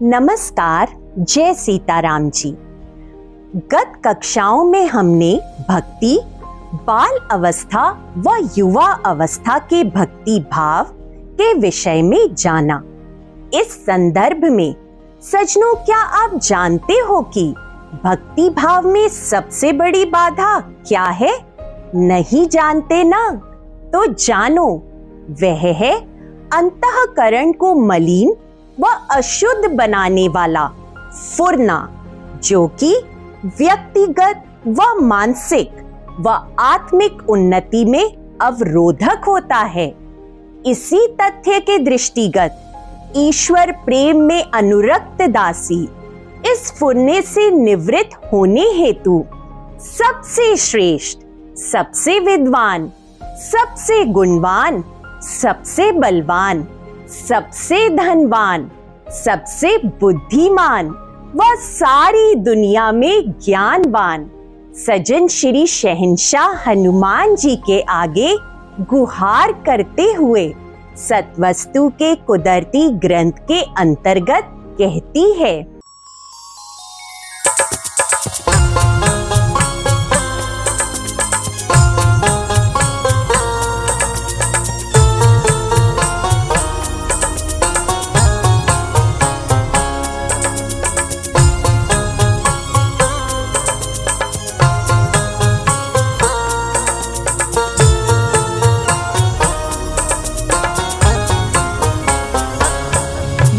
नमस्कार, जय सीताराम जी। गत कक्षाओं में हमने भक्ति, बाल अवस्था व युवा अवस्था के भक्ति भाव के विषय में जाना। इस संदर्भ में सज्जनों, क्या आप जानते हो कि भक्ति भाव में सबसे बड़ी बाधा क्या है? नहीं जानते ना? तो जानो, वह है अंतःकरण को मलिन व अशुद्ध बनाने वाला फुरना, जो कि व्यक्तिगत व मानसिक व आत्मिक उन्नति में अवरोधक होता है। इसी तथ्य के दृष्टिगत ईश्वर प्रेम में अनुरक्त दासी इस फुरने से निवृत्त होने हेतु सबसे श्रेष्ठ, सबसे विद्वान, सबसे गुणवान, सबसे बलवान, सबसे धनवान, सबसे बुद्धिमान व सारी दुनिया में ज्ञानवान सज्जन श्री शहंशाह हनुमान जी के आगे गुहार करते हुए सत्वस्तु के कुदरती ग्रंथ के अंतर्गत कहती है।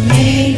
May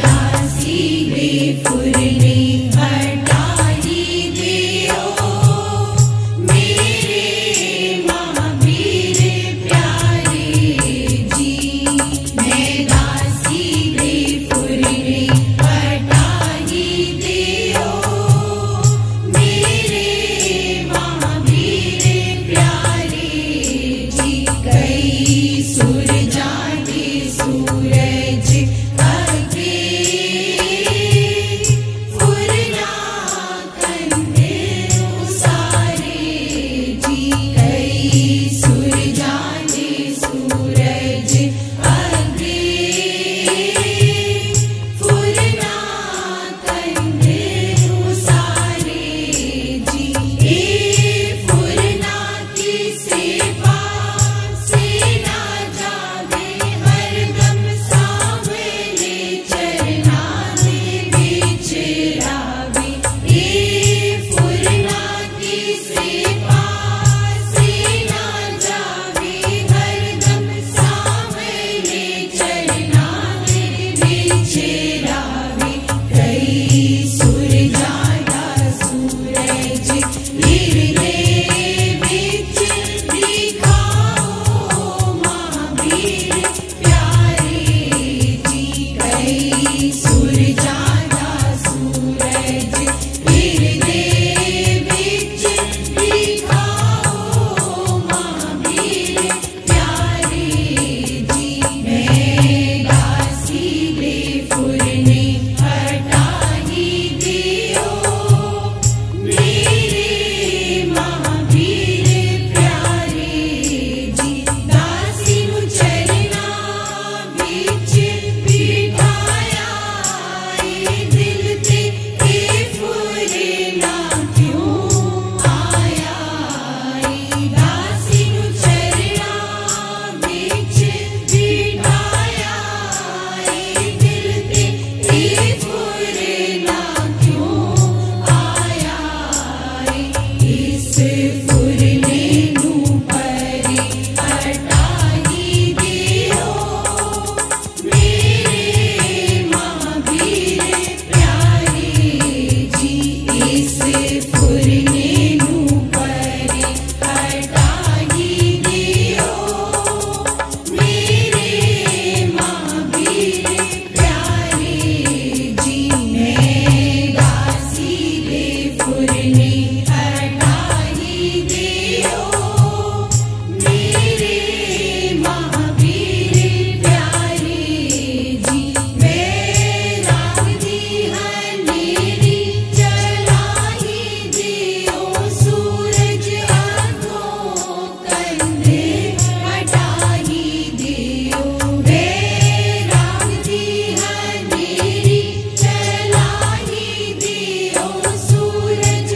सूरज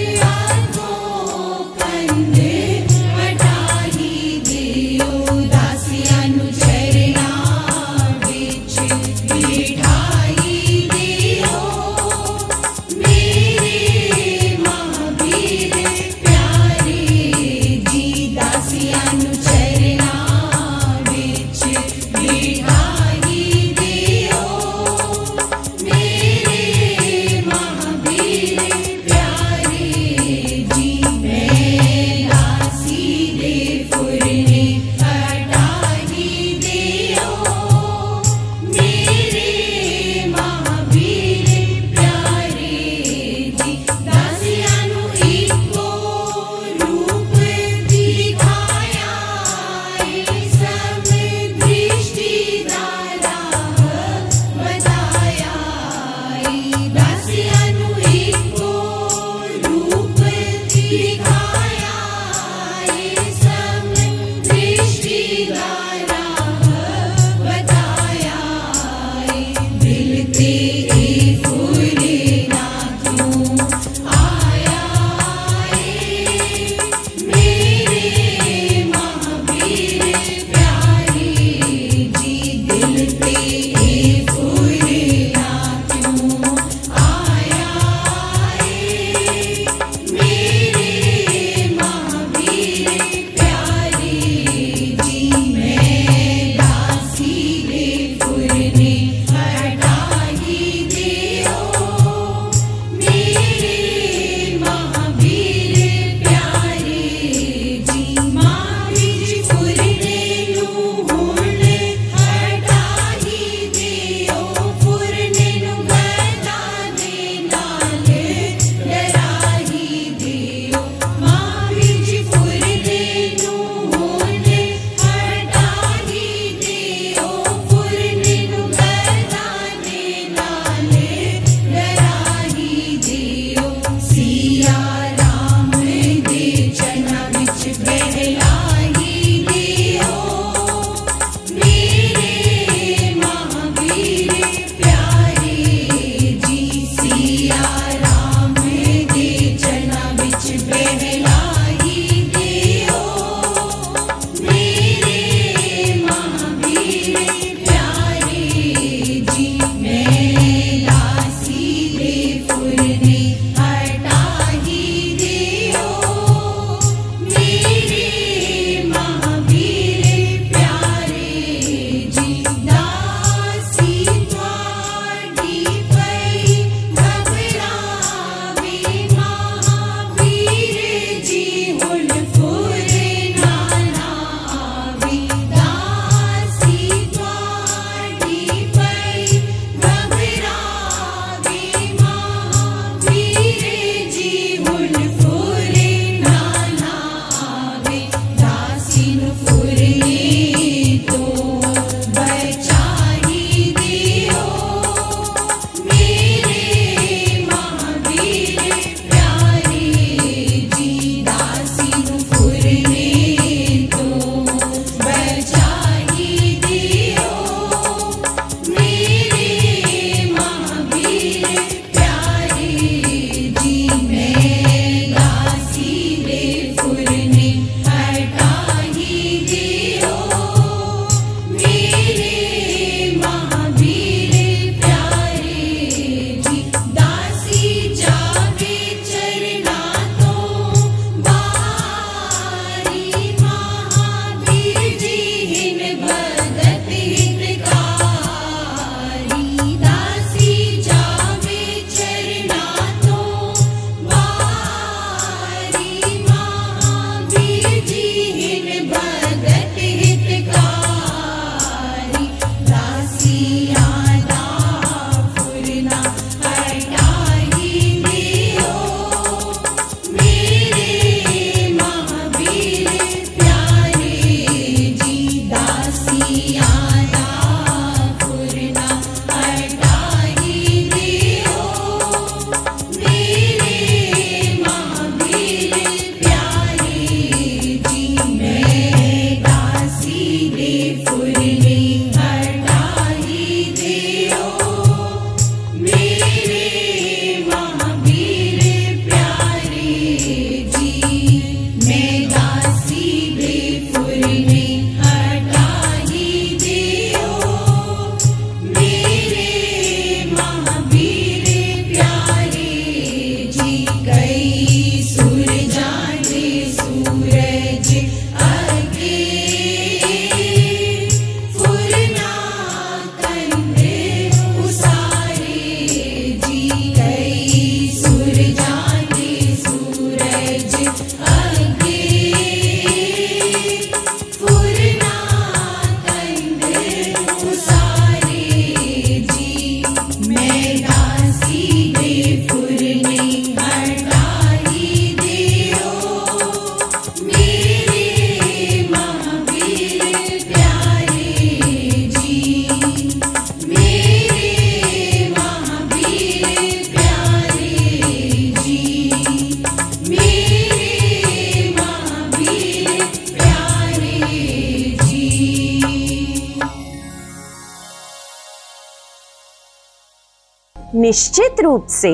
निश्चित रूप से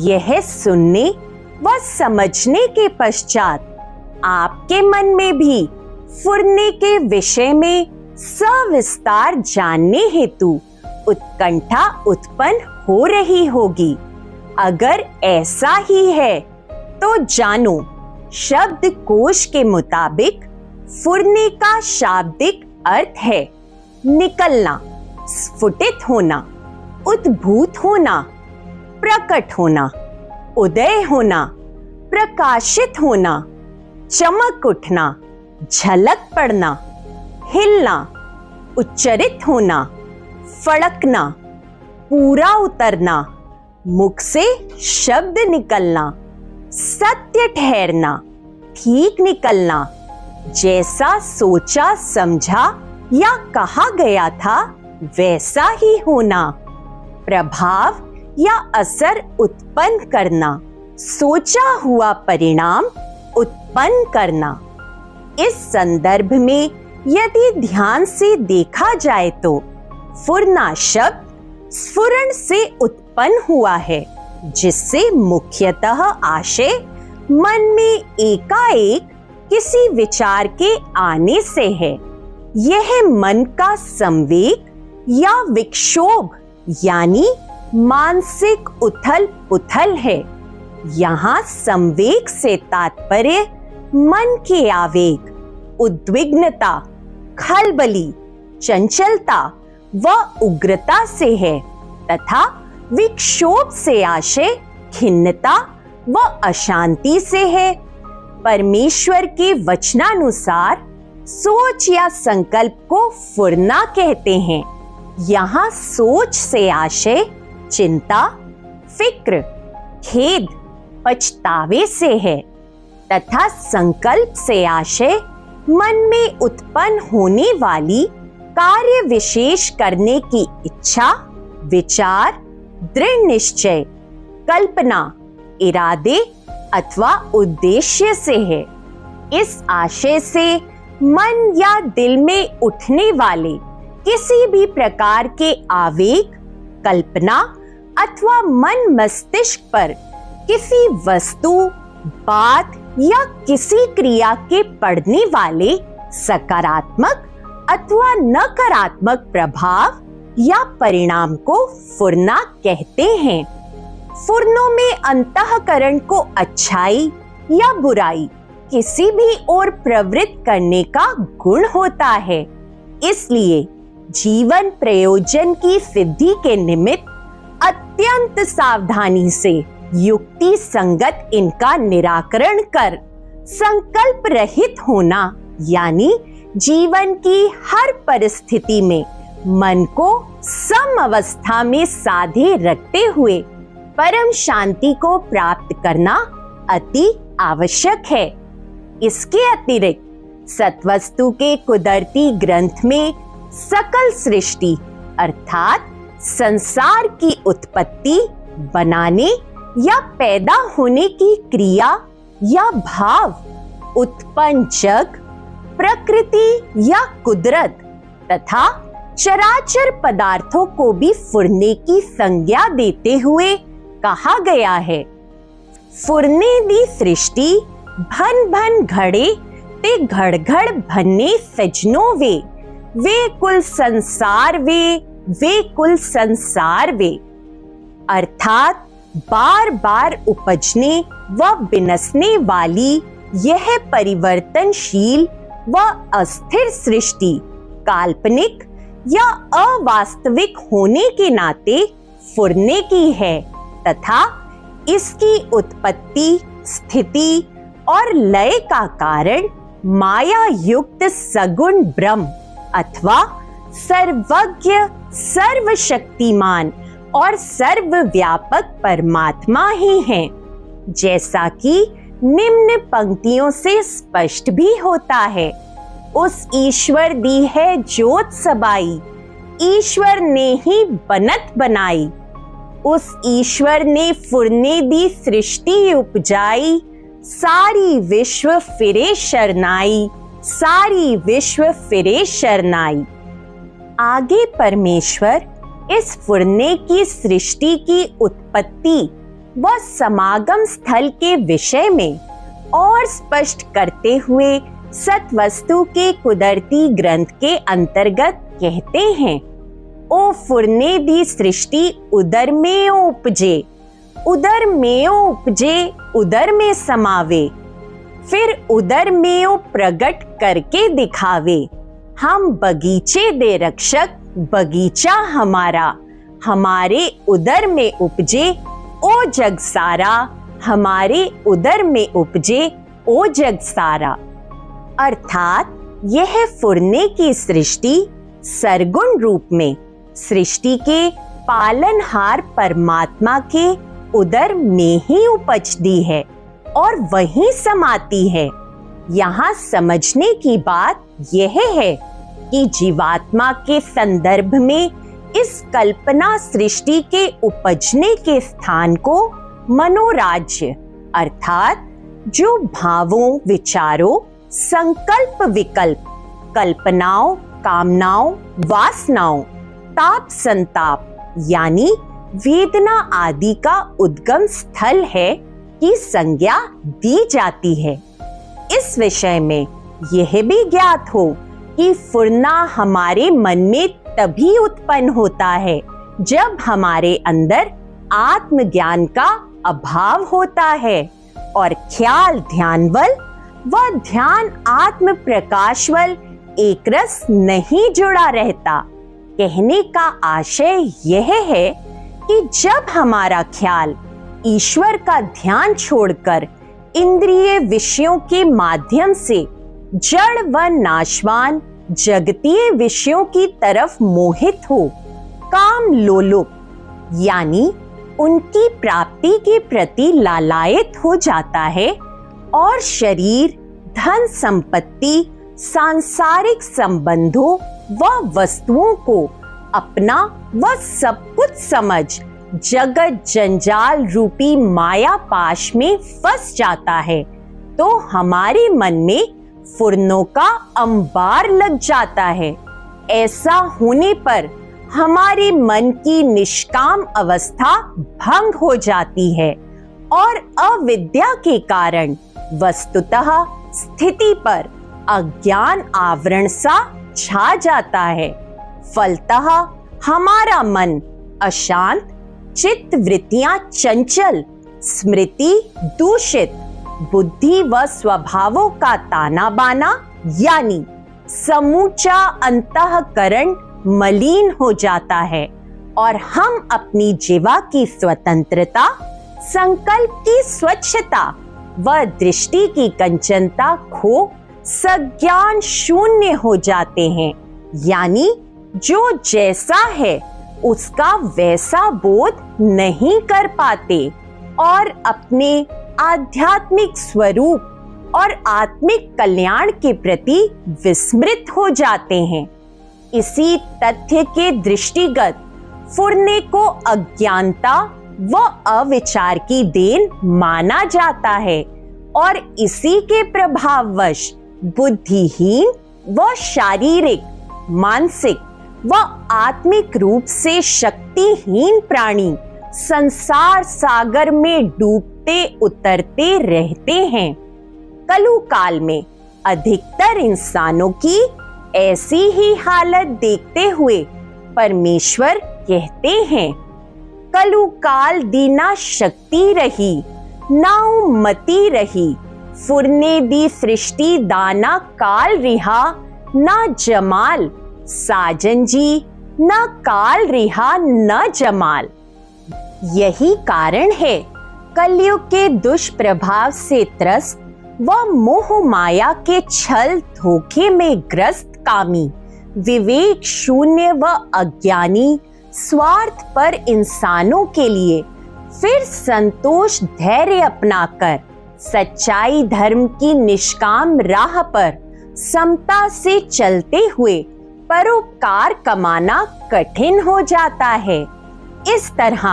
यह सुनने व समझने के पश्चात आपके मन में भी फुरने के विषय में सविस्तार जानने हेतु उत्कंठा उत्पन्न हो रही होगी। अगर ऐसा ही है तो जानो, शब्दकोश के मुताबिक फुरने का शाब्दिक अर्थ है निकलना, स्फुटित होना, उद्भूत होना, प्रकट होना, उदय होना, प्रकाशित होना, चमक उठना, झलक पड़ना, हिलना, उच्चरित होना, फड़कना, पूरा उतरना, मुख से शब्द निकलना, सत्य ठहरना, ठीक निकलना, जैसा सोचा समझा या कहा गया था वैसा ही होना, प्रभाव या असर उत्पन्न करना, सोचा हुआ परिणाम उत्पन्न करना। इस संदर्भ में यदि ध्यान से देखा जाए तो फुरना शब्द स्फुरण से उत्पन्न हुआ है, जिससे मुख्यतः आशय मन में एकाएक किसी विचार के आने से है। यह मन का संवेग या विक्षोभ यानी मानसिक उथल पुथल है। यहाँ संवेग से तात्पर्य मन के आवेग, उद्विग्नता, खलबली, चंचलता व उग्रता से है तथा विक्षोभ से आशय खिन्नता व अशांति से है। परमेश्वर के वचनानुसार सोच या संकल्प को फुरना कहते हैं। यहाँ सोच से आशय चिंता, फिक्र, खेद, पछतावे से है तथा संकल्प से आशय मन में उत्पन्न होने वाली कार्य विशेष करने की इच्छा, विचार, दृढ़ निश्चय, कल्पना, इरादे अथवा उद्देश्य से है। इस आशय से मन या दिल में उठने वाले किसी भी प्रकार के आवेग, कल्पना अथवा मन मस्तिष्क पर किसी वस्तु, बात या किसी क्रिया के पड़ने वाले सकारात्मक अथवा नकारात्मक प्रभाव या परिणाम को फुरना कहते हैं। फुरनों में अंतःकरण को अच्छाई या बुराई किसी भी ओर प्रवृत्त करने का गुण होता है। इसलिए जीवन प्रयोजन की सिद्धि के निमित्त अत्यंत सावधानी से युक्ति संगत इनका निराकरण कर संकल्प रहित होना यानी जीवन की हर परिस्थिति में मन को सम अवस्था में साधे रखते हुए परम शांति को प्राप्त करना अति आवश्यक है। इसके अतिरिक्त सत्वस्तु के कुदरती ग्रंथ में सकल सृष्टि अर्थात संसार की उत्पत्ति, बनाने या पैदा होने की क्रिया या भाव, उत्पन्न जग, प्रकृति या कुदरत तथा चराचर पदार्थों को भी फुरने की संज्ञा देते हुए कहा गया है। फुरने दी सृष्टि भन भन घड़े ते घड़ घड़ भन्ने सजनो वे कुल संसार वे कुल संसार वे, अर्थात बार बार उपजने व बिनसने वाली यह परिवर्तनशील व अस्थिर सृष्टि काल्पनिक या अवास्तविक होने के नाते फुरने की है तथा इसकी उत्पत्ति, स्थिति और लय का कारण माया युक्त सगुण ब्रह्म अथवा सर्वज्ञ, सर्वशक्तिमान और सर्वव्यापक परमात्मा ही हैं, जैसा कि निम्न पंक्तियों से स्पष्ट भी होता है। उस ईश्वर दी है जोत समाई, ईश्वर ने ही बनत बनाई। उस ईश्वर ने फुरने दी सृष्टि उपजाई, सारी विश्व फिरे शरनाई, सारी विश्व फिरे शरनाई। आगे परमेश्वर इस फुरने की सृष्टि की उत्पत्ति व समागम स्थल के विषय में और स्पष्ट करते हुए सत्वस्तु के कुदरती ग्रंथ के अंतर्गत कहते हैं, ओ फुरने दी सृष्टि उदर में उपजे, उदर में उपजे उदर में समावे, फिर उदर में प्रगट करके दिखावे। हम बगीचे दे रक्षक, बगीचा हमारा, हमारे उदर में उपजे ओ जग सारा, हमारे उदर में उपजे ओ जग सारा। अर्थात यह फुरने की सृष्टि सरगुण रूप में सृष्टि के पालनहार परमात्मा के उदर में ही उपजती है और वहीं समाती है। यहाँ समझने की बात यह है कि जीवात्मा के संदर्भ में इस कल्पना सृष्टि के उपजने के स्थान को मनोराज्य अर्थात जो भावों, विचारों, संकल्प विकल्प, कल्पनाओं, कामनाओं, वासनाओं, ताप संताप यानी वेदना आदि का उद्गम स्थल है की संज्ञा दी जाती है। इस विषय में यह भी ज्ञात हो कि फुरना हमारे मन में तभी उत्पन्न होता है जब हमारे अंदर आत्मज्ञान का अभाव होता है और ख्याल ध्यानवल व ध्यान आत्म प्रकाशवल एकरस नहीं जुड़ा रहता। कहने का आशय यह है कि जब हमारा ख्याल ईश्वर का ध्यान छोड़कर इंद्रिय विषयों के माध्यम से जड़ व नाशवान जगतीय विषयों की तरफ मोहित हो, काम लोलुप यानी उनकी प्राप्ति के प्रति लालायित हो जाता है और शरीर, धन संपत्ति, सांसारिक संबंधों व वस्तुओं को अपना व सब कुछ समझ जगत जंजाल रूपी माया पाश में फंस जाता है, तो हमारे मन में फुरनों का अंबार लग जाता है। ऐसा होने पर हमारे मन की निष्काम अवस्था भंग हो जाती है और अविद्या के कारण वस्तुतः स्थिति पर अज्ञान आवरण सा छा जाता है। फलतः हमारा मन अशांत, चित्त वृत्तियां चंचल, स्मृति दूषित, बुद्धि व स्वभावों का ताना बाना यानी समूचा अंतःकरण मलिन हो जाता है और हम अपनी जीवा की स्वतंत्रता, संकल्प की स्वच्छता व दृष्टि की कंचनता खो सज्ञान शून्य हो जाते हैं, यानी जो जैसा है उसका वैसा बोध नहीं कर पाते और अपने आध्यात्मिक स्वरूप और आत्मिक कल्याण के प्रति विस्मृत हो जाते हैं। इसी तथ्य के दृष्टिगत फुरने को अज्ञानता व अविचार की देन माना जाता है और इसी के प्रभाववश बुद्धिहीन व शारीरिक, मानसिक व आत्मिक रूप से शक्तिहीन प्राणी संसार सागर में डूबते उतरते रहते हैं। कलु काल में अधिकतर इंसानों की ऐसी ही हालत देखते हुए परमेश्वर कहते हैं, कलु काल दीना शक्ति रही, नाउ मती रही, फुरने दी सृष्टि दाना काल रिहा, ना जमाल साजन जी, ना काल रिहा न जमाल। यही कारण है कलयुग के दुष्प्रभाव से त्रस्त व मोह माया के छल धोखे में ग्रस्त कामी, विवेक शून्य व अज्ञानी स्वार्थ पर इंसानों के लिए फिर संतोष धैर्य अपनाकर सच्चाई धर्म की निष्काम राह पर समता से चलते हुए परोपकार कमाना कठिन हो जाता है। इस तरह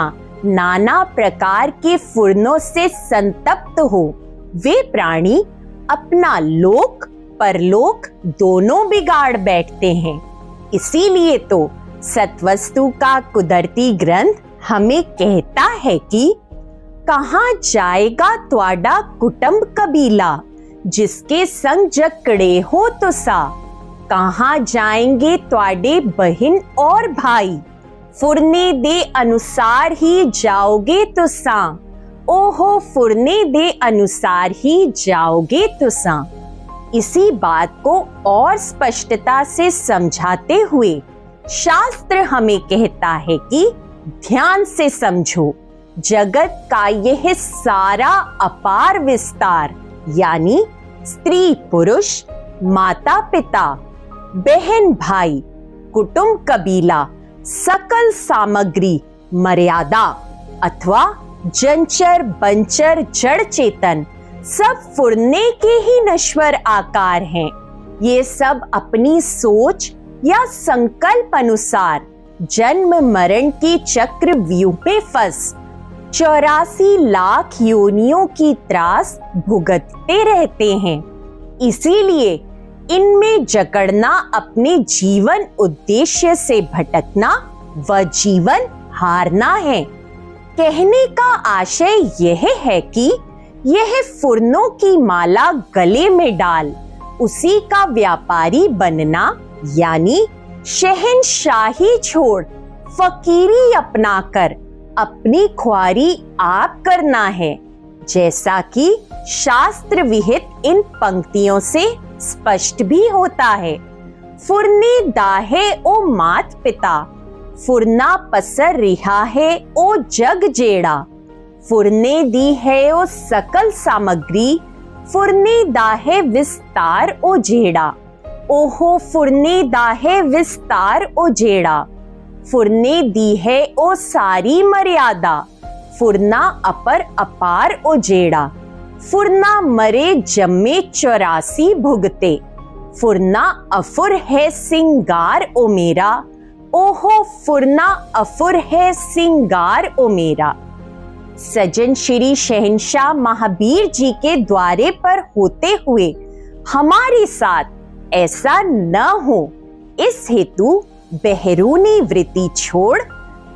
नाना प्रकार के फुरनों से संतप्त हो वे प्राणी अपना लोक परलोक दोनों बिगाड़ बैठते हैं। इसीलिए तो सत्वस्तु का कुदरती ग्रंथ हमें कहता है कि कहाँ जाएगा त्वाडा कुटुंब कबीला, जिसके संग जकड़े हो तो सा। कहाँ जाएंगे त्वाडे बहन और भाई, फुरने दे अनुसार ही जाओगे तो सा। ओहो फुरने दे अनुसार ही जाओगे तो सा। इसी बात को और स्पष्टता से समझाते हुए शास्त्र हमें कहता है कि ध्यान से समझो, जगत का यह सारा अपार विस्तार, यानी स्त्री पुरुष, माता पिता, बहन भाई, कुटुंब कबीला, सकल सामग्री, मर्यादा अथवा जंचर बंचर जड़ चेतन, सब फुरने के ही नश्वर आकार हैं। ये सब अपनी सोच या संकल्प अनुसार जन्म मरण के चक्र व्यूह में फंस 84 लाख योनियों की त्रास भुगतते रहते हैं। इसीलिए इनमें जकड़ना अपने जीवन उद्देश्य से भटकना व जीवन हारना है। कहने का आशय यह है कि यह फुरनों की माला गले में डाल उसी का व्यापारी बनना, यानी शहंशाही छोड़ फकीरी अपनाकर अपनी ख्वारी आप करना है, जैसा कि शास्त्र विहित इन पंक्तियों से स्पष्ट भी होता है। फुरने दाहे ओ मात पिता, फुरना पसर रिहा है ओ जग जेड़ा। फुरने दी है ओ सकल सामग्री, फुरने दाहे विस्तार ओ जेड़ा। ओहो फुरने दाहे विस्तार ओ जेड़ा। फुरने दी है ओ सारी मर्यादा, फुरना अपर अपार ओ जेड़ा। फुरना मरे जम्मे 84 भुगते, फुरना अफुर है सिंगार ओ मेरा। ओहो फुरना अफुर है सिंगार ओ मेरा। सजन श्री शहंशाह महावीर जी के द्वारे पर होते हुए हमारे साथ ऐसा न हो, इस हेतु बहरूनी वृत्ति छोड़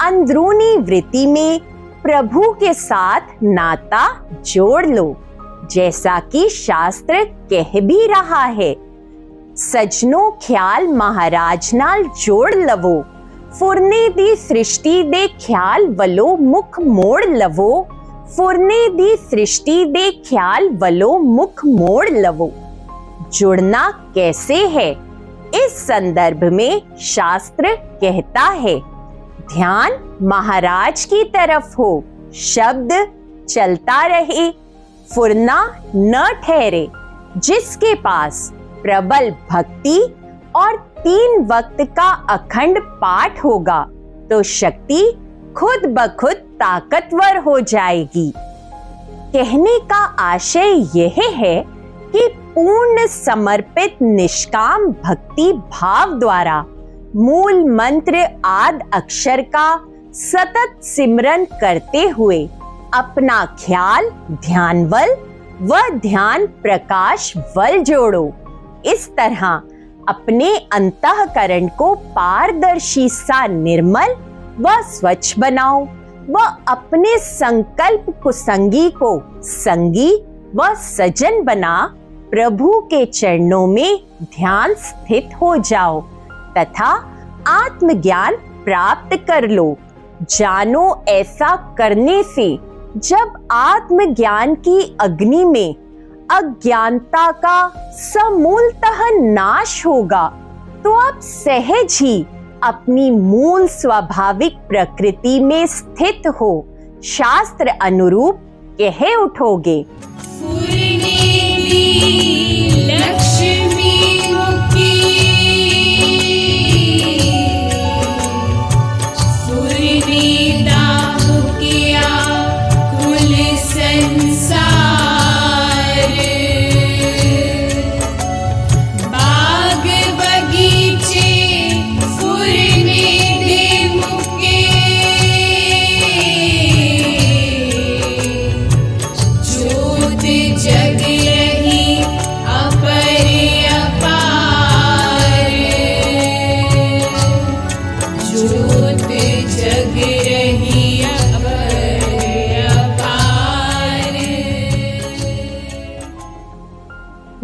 अंदरूनी वृत्ति में प्रभु के साथ नाता जोड़ लो, जैसा कि शास्त्र कह भी रहा है। सजनो ख्याल महाराज नाल जोड़ लवो, फुरने दी सृष्टि दे ख्याल वलो मुख मोड़ लवो। फुरने दी सृष्टि दे ख्याल वलो मुख मोड़ लवो। जुड़ना कैसे है, इस संदर्भ में शास्त्र कहता है, ध्यान महाराज की तरफ हो, शब्द चलता रहे, फुरना न ठहरे। जिसके पास प्रबल भक्ति और 3 वक्त का अखंड पाठ होगा तो शक्ति खुद ब खुद ताकतवर हो जाएगी। कहने का आशय यह है कि पूर्ण समर्पित निष्काम भक्ति भाव द्वारा मूल मंत्र आद अक्षर का सतत सिमरन करते हुए अपना ख्याल ध्यान बल व ध्यान प्रकाश बल जोड़ो। इस तरह अपने अंतःकरण को पारदर्शी सा निर्मल व स्वच्छ बनाओ व अपने संकल्प कुसंगी को संगी व सजन बना प्रभु के चरणों में ध्यान स्थित हो जाओ तथा आत्मज्ञान प्राप्त कर लो। जानो ऐसा करने से जब आत्मज्ञान की अग्नि में अज्ञानता का समूलतः नाश होगा तो आप सहज ही अपनी मूल स्वाभाविक प्रकृति में स्थित हो शास्त्र अनुरूप कह उठोगे।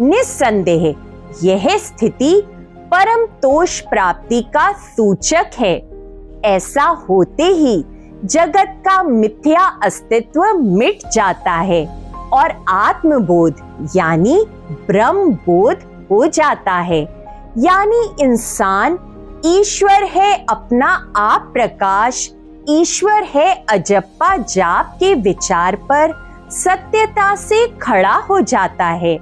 निस्संदेह यह स्थिति परम तोष प्राप्ति का सूचक है। ऐसा होते ही जगत का मिथ्या अस्तित्व मिट जाता है और आत्मबोध यानी ब्रह्म बोध हो जाता है। यानी इंसान ईश्वर है अपना आप प्रकाश, ईश्वर है अजप्पा जाप के विचार पर सत्यता से खड़ा हो जाता है।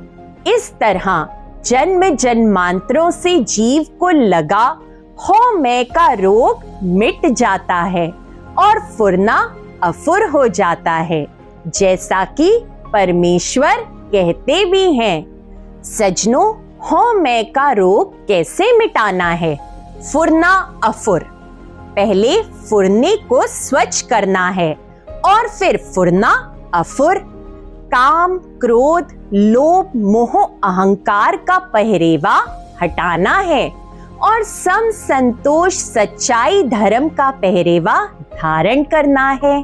इस तरह जन्म जन्मांतरों से जीव को लगा हो मैं का रोग मिट जाता है और फुरना अफुर हो जाता है, जैसा कि परमेश्वर कहते भी हैं। सज्जनों, हो मैं का रोग कैसे मिटाना है? फुरना अफुर। पहले फुरने को स्वच्छ करना है और फिर फुरना अफुर। काम, क्रोध, लोभ, मोह, अहंकार का पहरेवा हटाना है और सम, संतोष, सच्चाई, धर्म का पहरेवा धारण करना है।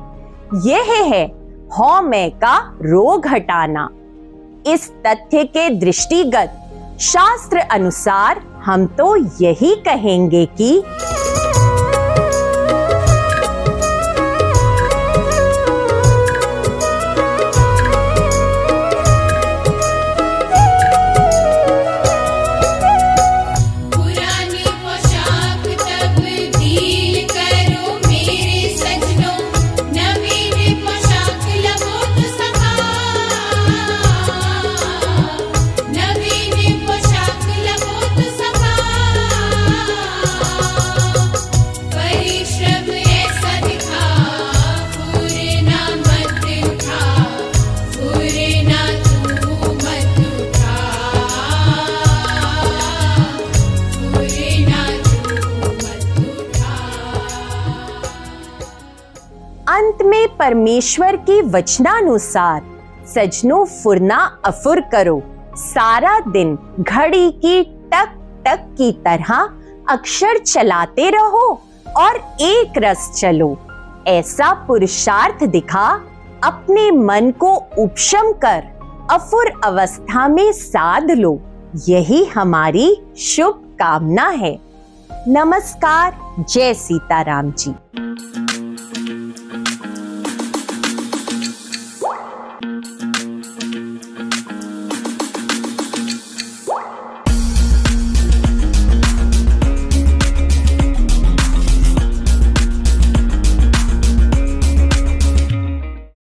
यह है हौ मैं का रोग हटाना। इस तथ्य के दृष्टिगत शास्त्र अनुसार हम तो यही कहेंगे कि अंत में परमेश्वर के वचनानुसार सज्जनों फुरना अफुर करो। सारा दिन घड़ी की टक टक की तरह अक्षर चलाते रहो और एक रस चलो। ऐसा पुरुषार्थ दिखा अपने मन को उपशम कर अफुर अवस्था में साध लो। यही हमारी शुभ कामना है। नमस्कार। जय सीताराम जी।